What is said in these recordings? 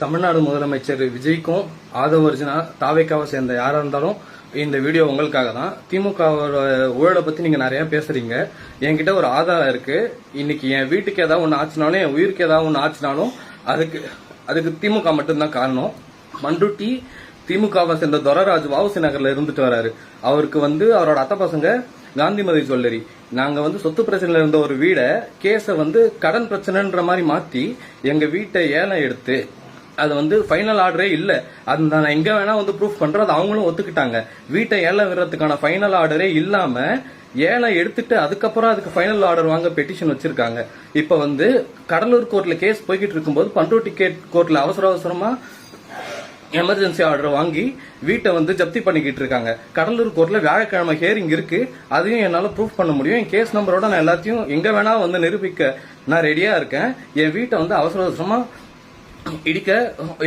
தமிழ்நாடு முதலமைச்சர் விஜய்க்கும் ஆதவர்ஜுனா தாவேக்காவை சேர்ந்த யாரா இருந்தாலும் இந்த வீடியோ உங்களுக்காக தான். திமுகவோட ஊழலை பத்தி நீங்க நிறைய பேசுறீங்க. என்கிட்ட ஒரு ஆதாரம் இருக்கு. இன்னைக்கு என் வீட்டுக்கு ஏதாவது ஒண்ணு ஆச்சுனாலும், என் உயிருக்கு ஏதாவது ஒண்ணு ஆச்சுனாலும் அதுக்கு திமுக மட்டும்தான் காரணம். மண்டுட்டி திமுகவை சேர்ந்த துரராஜ் வாவுசி நகர்ல இருந்துட்டு வராரு. அவருக்கு அவரோட அத்தை பசங்க காந்திமதி ஜுவல்லரி. நாங்க சொத்து பிரச்சனையில இருந்த ஒரு வீடை கேஸ கடன் பிரச்சனைன்ற மாதிரி மாத்தி எங்க வீட்டை ஏலம் எடுத்து அது ஃபைனல் ஆர்டரே இல்ல. அது நான் எங்க வேணா ப்ரூஃப் பண்றேன். அது அவங்களும் ஒத்துக்கிட்டாங்க. வீட்டை ஏலம் விடுறதுக்கான ஃபைனல் ஆர்டரே இல்லாம ஏலம் எடுத்துட்டு அதுக்கப்புறம் அதுக்கு ஃபைனல் ஆர்டர் வாங்க பெட்டிஷன் வச்சிருக்காங்க. இப்ப கடலூர் கோர்ட்ல கேஸ் போய்கிட்டு இருக்கும்போது பண்ருட்டி கோர்ட்ல அவசரமா எமர்ஜென்சி ஆர்டர் வாங்கி வீட்டை ஜப்தி பண்ணிக்கிட்டு இருக்காங்க. கடலூர் கோர்ட்ல வியாழக்கிழமை ஹியரிங் இருக்கு. அதையும் என்னால ப்ரூஃப் பண்ண முடியும். என் கேஸ் நம்பரோட நான் எல்லாத்தையும் எங்க வேணா நிரூபிக்க நான் ரெடியா இருக்கேன். என் வீட்டை அவசரமா இடிக்க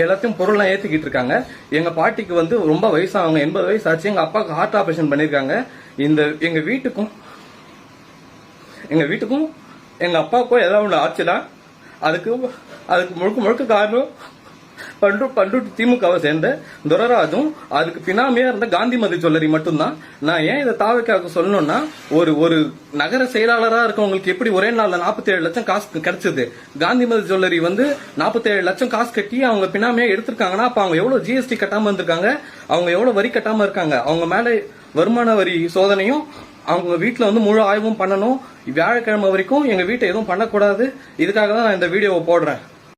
எல்லாத்தையும் பொருள்லாம் ஏத்திக்கிட்டு இருக்காங்க. எங்க பாட்டிக்கு ரொம்ப வயசானவங்க, 80 வயசு ஆச்சு. எங்க அப்பாவுக்கு ஹார்ட் ஆபரேஷன் பண்ணிருக்காங்க. எங்க வீட்டுக்கும் எங்க அப்பாவுக்கும் ஏதாவது ஒண்ணு ஆச்சுன்னா அதுக்கு முழுக்க காரணம் பண்ருட்டி திமுகவை சேர்ந்த துரராஜும் அதுக்கு பினாமியா இருந்த காந்திமதி ஜுவல்லரி மட்டும்தான். நான் ஏன் இதை தாவேக்காவுக்கு சொல்லணும்னா, ஒரு நகர செயலாளரா இருக்கவங்களுக்கு எப்படி ஒரே நாள்ல 47 லட்சம் காசு கிடைச்சது, காந்திமதி ஜுவல்லரி 47 லட்சம் காசு கட்டி அவங்க பினாமியா எடுத்திருக்காங்கன்னா அப்ப அவங்க எவ்வளவு ஜிஎஸ்டி கட்டாம இருந்திருக்காங்க, அவங்க எவ்வளவு வரி கட்டாம இருக்காங்க. அவங்க மேல வருமான வரி சோதனையும் அவங்க வீட்டுல முழு ஆய்வும் பண்ணணும். வியாழக்கிழமை வரைக்கும் எங்க வீட்டை எதுவும் பண்ணக்கூடாது. இதுக்காக தான் நான் இந்த வீடியோவை போடுறேன்.